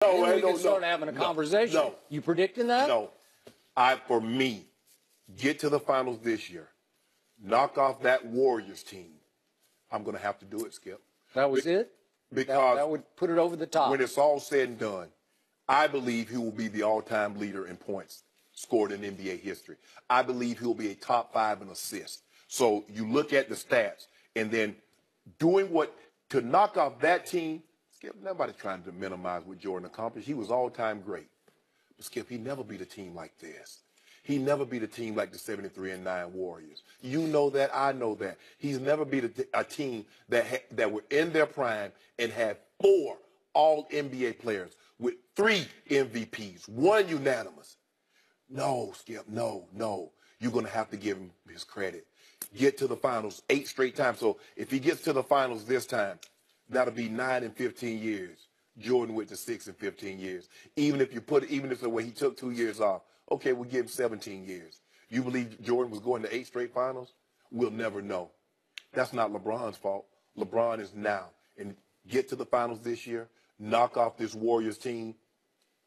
No, we can start having a conversation. No. You predicting that? No. For me, get to the finals this year. Knock off that Warriors team. I'm going to have to do it, Skip. That was it? Because that would put it over the top. When it's all said and done, I believe he will be the all-time leader in points scored in NBA history. I believe he'll be a top 5 in assists. So you look at the stats, and then doing what to knock off that team. Skip, nobody's trying to minimize what Jordan accomplished. He was all-time great. But Skip, he never beat a team like this. He never beat a team like the 73-9 Warriors. You know that. I know that. He's never beat a team that were in their prime and had 4 all-NBA players with 3 MVPs, 1 unanimous. No, Skip, no. You're going to have to give him his credit. Get to the finals 8 straight times. So if he gets to the finals this time, that'll be 9 in 15 years. Jordan went to 6 in 15 years. Even if the way he took 2 years off, okay, we'll give him 17 years. You believe Jordan was going to 8 straight finals? We'll never know. That's not LeBron's fault. LeBron is now. And get to the finals this year, knock off this Warriors team.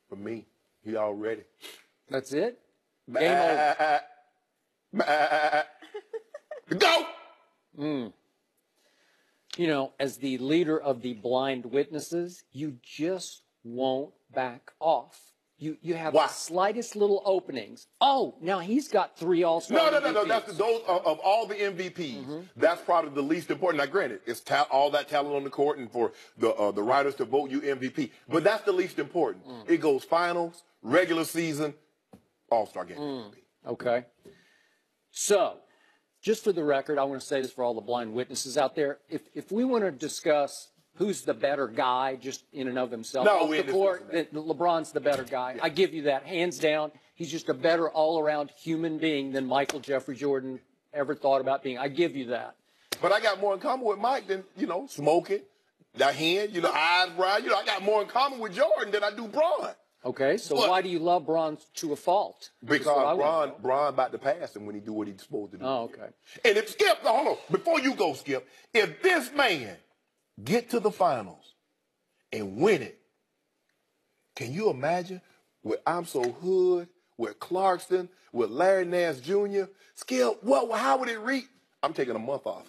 For me, he already. That's it? Game over. Go! You know, as the leader of the blind witnesses, you just won't back off. You have the slightest little openings. Oh, now he's got 3 all-star MVPs. No. That's those of all the MVPs. That's probably the least important. Now, granted, it's all that talent on the court and for the writers to vote you MVP. But that's the least important. It goes finals, regular season, all-star game MVP. Okay. So, just for the record, I want to say this for all the blind witnesses out there. If we want to discuss who's the better guy just in and of himself off the court, then LeBron's the better guy. Yeah. I give you that, hands down. He's just a better all-around human being than Michael Jeffrey Jordan ever thought about being. I give you that. But I got more in common with Mike than, smoking, the hand, eyebrow. I got more in common with Jordan than I do Bron. Okay, so why do you love Bron to a fault? Because Bron about to pass him when he do what he's supposed to do. Oh, okay. And if Skip, hold on, before you go, Skip, if this man get to the finals and win it, can you imagine with I'm So Hood, with Clarkson, with Larry Nance Jr.? Skip, how would it read? I'm taking a month off.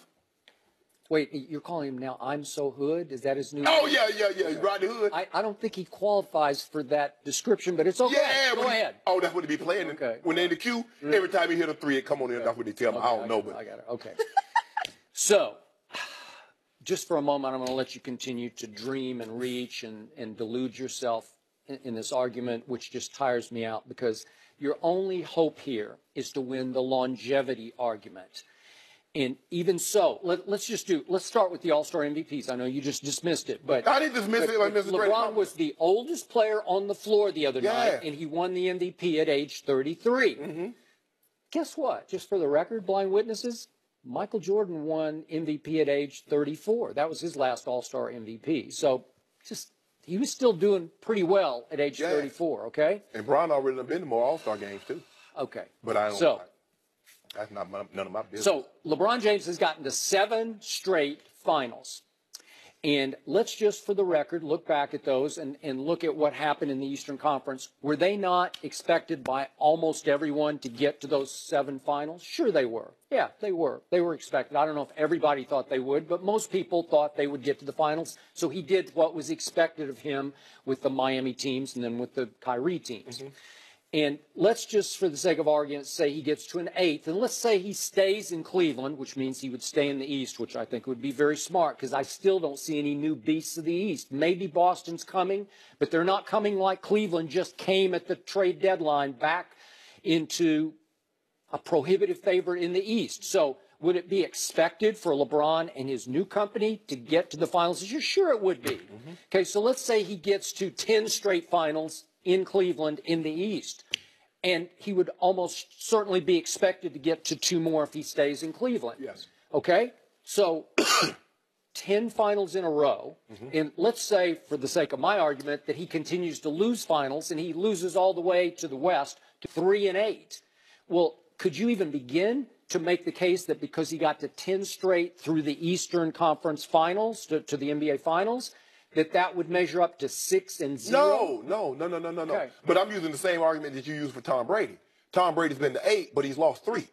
Wait, you're calling him now I'm So Hood? Is that his new name? Oh, yeah. He's Rodney Hood. I don't think he qualifies for that description, but it's okay. Yeah, go ahead. Oh, that's what he be playing. Okay. When they're in the queue, every time he hit a 3, it come on in. That's what they tell me. Okay, I don't know. I got it. Okay. So, just for a moment, I'm going to let you continue to dream and reach and delude yourself in this argument, which just tires me out, because your only hope here is to win the longevity argument. And even so, let's start with the All-Star MVPs. I know you just dismissed it, but I didn't dismiss it. LeBron was the oldest player on the floor the other night, and he won the MVP at age 33. Guess what? Just for the record, blind witnesses, Michael Jordan won MVP at age 34. That was his last All-Star MVP. So he was still doing pretty well at age 34, okay? And Bron already been to more All-Star games, too. Okay. But I don't that's not none of my business. So LeBron James has gotten to 7 straight finals. And let's just, for the record, look back at those and look at what happened in the Eastern Conference. Were they not expected by almost everyone to get to those 7 finals? Sure they were. Yeah, they were. They were expected. I don't know if everybody thought they would, but most people thought they would get to the finals. So he did what was expected of him with the Miami teams and then with the Kyrie teams. And let's just, for the sake of argument, say he gets to an 8th. And let's say he stays in Cleveland, which means he would stay in the East, which I think would be very smart, because I still don't see any new beasts of the East. Maybe Boston's coming, but they're not coming like Cleveland just came at the trade deadline back into a prohibitive favorite in the East. So would it be expected for LeBron and his new company to get to the finals this year? Sure it would be. Okay, so let's say he gets to 10 straight finals in Cleveland in the East. And he would almost certainly be expected to get to 2 more if he stays in Cleveland. Yes. Okay? So 10 finals in a row. And let's say, for the sake of my argument, that he continues to lose finals and he loses all the way to the West to 3 and 8. Well, could you even begin to make the case that because he got to 10 straight through the Eastern Conference Finals, to the NBA Finals, that would measure up to 6-0? No. Okay. But I'm using the same argument that you use for Tom Brady. Tom Brady's been to 8, but he's lost 3.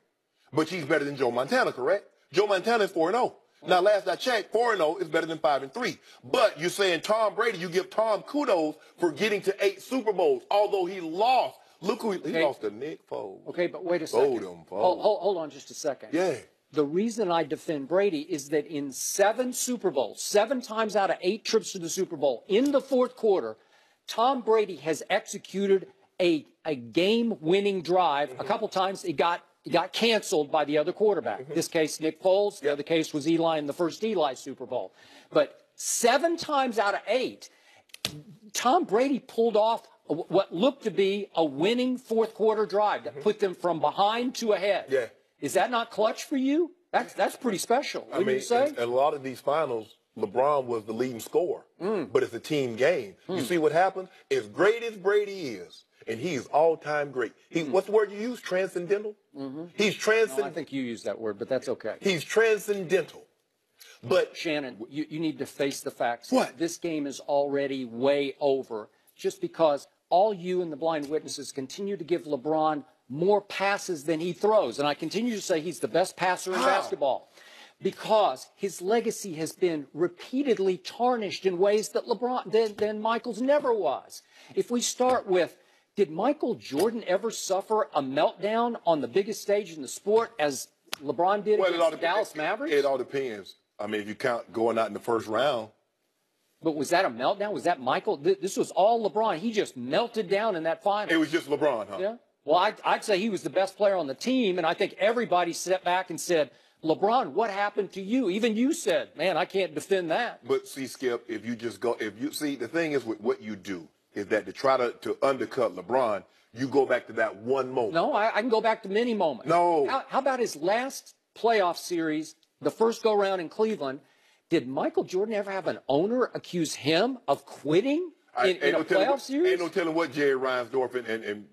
But he's better than Joe Montana, correct? Joe Montana is 4-0. Now, last I checked, 4-0 is better than 5-3. But you're saying Tom Brady, you give Tom kudos for getting to 8 Super Bowls, although he lost. Look who he lost to Nick Foles. Okay, but wait a second. Hold on just a second. Yeah. The reason I defend Brady is that in 7 Super Bowls, 7 times out of 8 trips to the Super Bowl, in the fourth quarter, Tom Brady has executed a game-winning drive. A couple times it got canceled by the other quarterback. This case, Nick Foles. The other case was Eli in the first Eli Super Bowl. But 7 times out of 8, Tom Brady pulled off what looked to be a winning fourth quarter drive that put them from behind to ahead. Yeah. Is that not clutch for you? That's pretty special, wouldn't you say? In a lot of these finals, LeBron was the leading scorer. But it's a team game. You see what happened? As great as Brady is, and he is all-time great. What's the word you use? Transcendental? He's transcendental. No, I think you used that word, but that's okay. He's transcendental. But Shannon, you need to face the facts. What? This game is already way over just because all you and the blind witnesses continue to give LeBron more passes than he throws. And I continue to say he's the best passer in basketball because his legacy has been repeatedly tarnished in ways that than Michael's never was. If we start with, did Michael Jordan ever suffer a meltdown on the biggest stage in the sport as LeBron did against the Dallas Mavericks? It all depends. I mean, if you count going out in the first round. But was that a meltdown? Was that Michael? This was all LeBron. He just melted down in that final. It was just LeBron, huh? Yeah. Well, I'd say he was the best player on the team, and I think everybody sat back and said, LeBron, what happened to you? Even you said, man, I can't defend that. But see, Skip, if you see, the thing is with what you do is that to try to undercut LeBron, you go back to that one moment. No, I can go back to many moments. No. How about his last playoff series, the first go-round in Cleveland? Did Michael Jordan ever have an owner accuse him of quitting in a playoff series? Ain't no telling what Jerry Reinsdorf and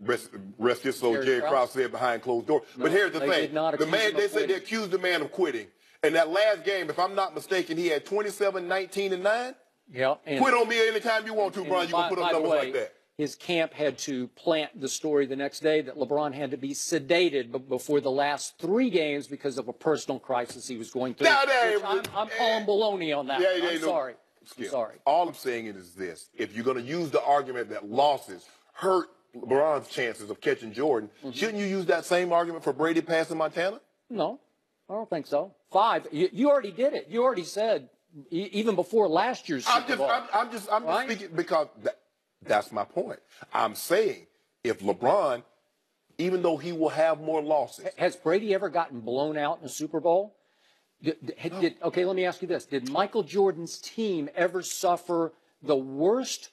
rest his soul, Jerry Krause said behind closed doors. No, but here's the thing. They said they accused the man of quitting. And that last game, if I'm not mistaken, he had 27, 19, and 9. Yeah. Quit on me anytime you want to, Brian. You can put up numbers like that. His camp had to plant the story the next day that LeBron had to be sedated before the last 3 games because of a personal crisis he was going through. I'm calling baloney on that. I'm sorry. I'm sorry. All I'm saying is this. If you're going to use the argument that losses hurt LeBron's chances of catching Jordan, shouldn't you use that same argument for Brady passing Montana? No, I don't think so. 5. You already did it. You already said, even before last year's Super Bowl. I'm just speaking because that's my point. I'm saying if LeBron, even though he will have more losses. Has Brady ever gotten blown out in a Super Bowl? Okay, let me ask you this. Did Michael Jordan's team ever suffer the worst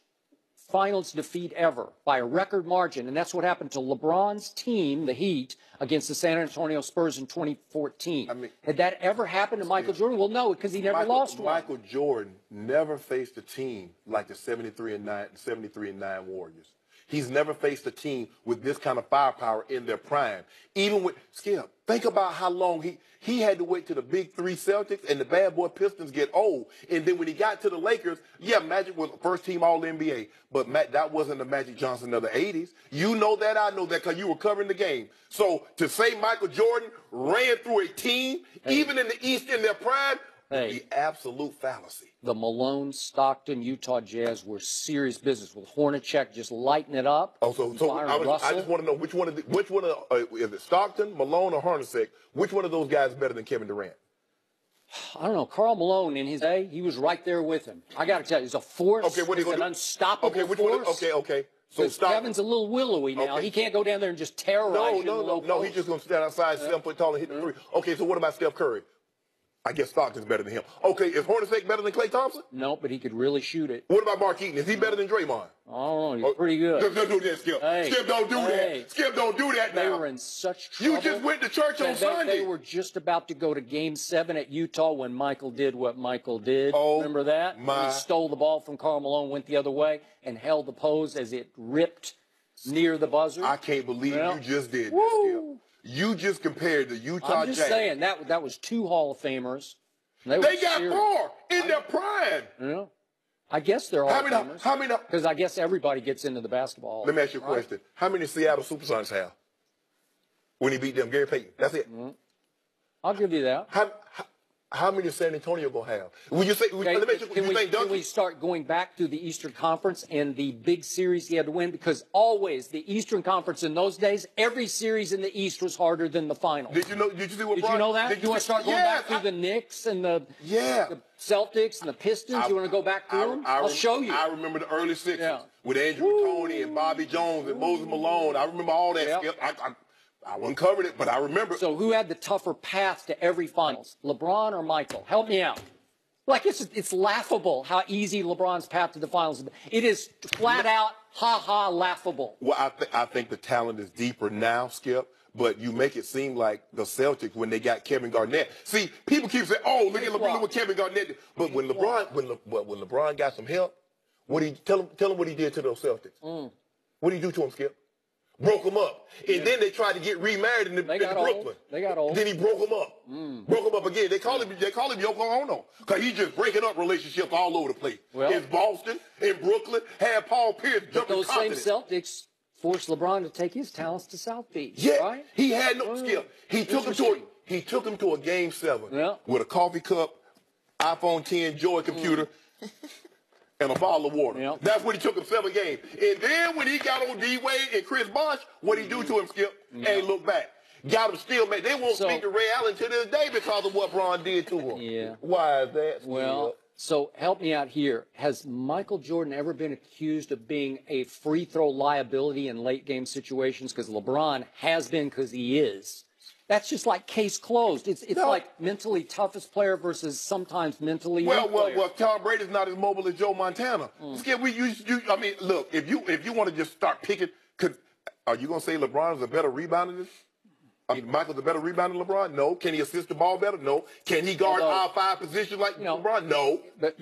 finals defeat ever by a record margin? And that's what happened to LeBron's team, the Heat, against the San Antonio Spurs in 2014. Had that ever happened to Michael Jordan? Well, no, because he never lost one. Michael Jordan never faced a team like the 73-9 Warriors. He's never faced a team with this kind of firepower in their prime. Even with Skip, think about how long he had to wait till the big 3 Celtics and the bad boy Pistons get old. And then when he got to the Lakers, yeah, Magic was first team All-NBA. But that wasn't the Magic Johnson of the 80s. You know that, I know that, because you were covering the game. So to say Michael Jordan ran through a team, even in the East in their prime, would be absolute fallacy. The Malone, Stockton, Utah Jazz were serious business with Hornacek just lighting it up. Oh, so I just want to know which one of is it Stockton, Malone, or Hornacek? Which one of those guys is better than Kevin Durant? I don't know. Karl Malone in his day, he was right there with him. I got to tell you, he's a force. Okay, what are you going to do? An unstoppable force. Okay. So Kevin's a little willowy now. He can't go down there and just terrorize you. No. He's just going to stand outside, 7 foot tall, and hit the 3. Okay, so what about Steph Curry? I guess Stockton's better than him. Okay, is Hornacek better than Klay Thompson? No, but he could really shoot it. What about Mark Eaton? Is he better than Draymond? I don't know. He's pretty good. Don't do that, Skip. Skip, don't do that. Skip, don't do that now. They were in such trouble. You just went to church on Sunday. They were just about to go to Game 7 at Utah when Michael did what Michael did. Oh, remember that? He stole the ball from Karl Malone, went the other way, and held the pose as it ripped near the buzzer. I can't believe you just did this, Skip. You just compared the Utah Jazz. I'm just saying, that was 2 Hall of Famers. They got 4 in their prime. Yeah. I guess they're all How many? because I guess everybody gets into the basketball. Let me ask you a question. How many Seattle Supersonics have when he beat them? Gary Payton. That's it. Mm-hmm. I'll give you that. How many San Antonio gonna have? Would you say? Okay, let me ask you, can we start going back to the Eastern Conference and the big series he had to win? Because always the Eastern Conference in those days, every series in the East was harder than the final. Did you know? Did you see what? Did you know that? Did you want to start going back through the Knicks and the Celtics and the Pistons? You want to go back through them? I'll show you. I remember the early 60s with Andrew Toney and Bobby Jones and Moses Malone. I remember all that. Skip. I wasn't covering it, but I remember. So who had the tougher path to every finals, LeBron or Michael? Help me out. Like, it's laughable how easy LeBron's path to the finals is. It is flat out, ha-ha, laughable. Well, I think the talent is deeper now, Skip, but you make it seem like the Celtics when they got Kevin Garnett. See, people keep saying, oh, look at LeBron with Kevin Garnett. But when LeBron got some help, tell him what he did to those Celtics. What did he do to him, Skip? Broke him up. And then they tried to get remarried in Brooklyn. They got old. Then he broke him up. Broke him up again. They call him Yoko Ono. Because he's just breaking up relationships all over the place. Well, in Boston, in Brooklyn, had Paul Pierce jumping those same Celtics forced LeBron to take his talents to South Beach. Yeah. Right? He had no skill. He took him to a game 7 with a coffee cup, iPhone 10 Joy computer. And a bottle of water. Yep. That's when he took him 7 games. And then when he got on D-Wade and Chris Bosh, what he do to him, Skip? Ain't look back. Got him still, man. They won't speak to Ray Allen to this day because of what Bron did to him. Yeah. Why is that, Skip? Well, so help me out here. Has Michael Jordan ever been accused of being a free throw liability in late game situations? Because LeBron has been, because he is. That's just like case closed. It's like mentally toughest player versus sometimes mentally weak player. Well, Tom Brady's not as mobile as Joe Montana. Skip, I mean, look, if you want to just start picking, are you gonna say LeBron's a better rebounder than? I mean, Michael's a better rebounder than LeBron? No. Can he assist the ball better? No. Can he guard all 5 positions like LeBron? No. But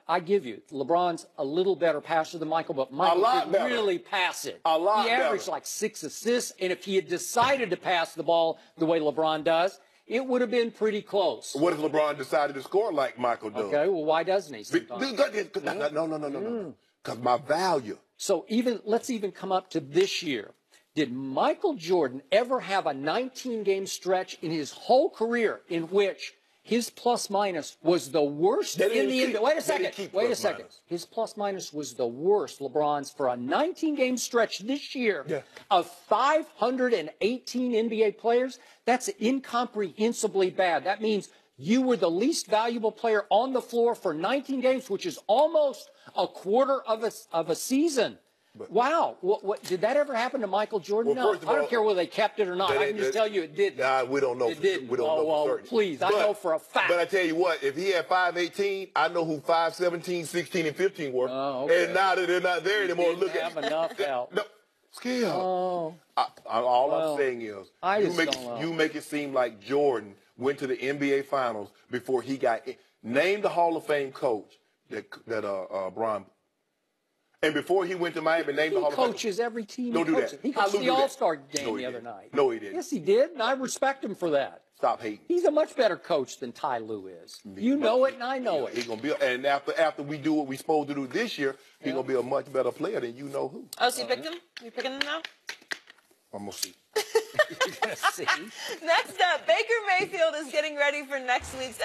I give you, LeBron's a little better passer than Michael, but Michael can really pass it. A lot better. He averaged like 6 assists, and if he had decided to pass the ball the way LeBron does, it would have been pretty close. What if LeBron decided to score like Michael does? Okay, well, why doesn't he sometimes? No. Because my value. So let's even come up to this year. Did Michael Jordan ever have a 19-game stretch in his whole career in which his plus-minus was the worst in the NBA? Wait a second. His plus-minus was the worst, LeBron's, for a 19-game stretch this year of 518 NBA players. That's incomprehensibly bad. That means you were the least valuable player on the floor for 19 games, which is almost a quarter of a season. Wow. What did that ever happen to Michael Jordan? Well, no. I don't care whether they kept it or not. I can just tell you it didn't. Nah, we don't know. It didn't. We don't know for certain. Please, I know for a fact. But I tell you what, if he had 5'18", I know who 5'17", 16, and 15 were. Oh, okay. And now that they're not there anymore, look at enough help. No, Skip. Oh. All I'm saying is, you make it seem like Jordan went to the NBA Finals before he got named the Hall of Fame coach that Bron. And before he went to Miami, named the Hall of Fame. He coaches every team. Don't do that. He coached the All-Star game the other night. No, he didn't. Yes, he did, and I respect him for that. Stop hating. He's a much better coach than Ty Lue is. You know it, and I know it. He's gonna be, and after we do what we're supposed to do this year, he's gonna be a much better player than you know who. Oh, so you picked him? You picking him now? I'm gonna see. Next up, Baker Mayfield is getting ready for next week's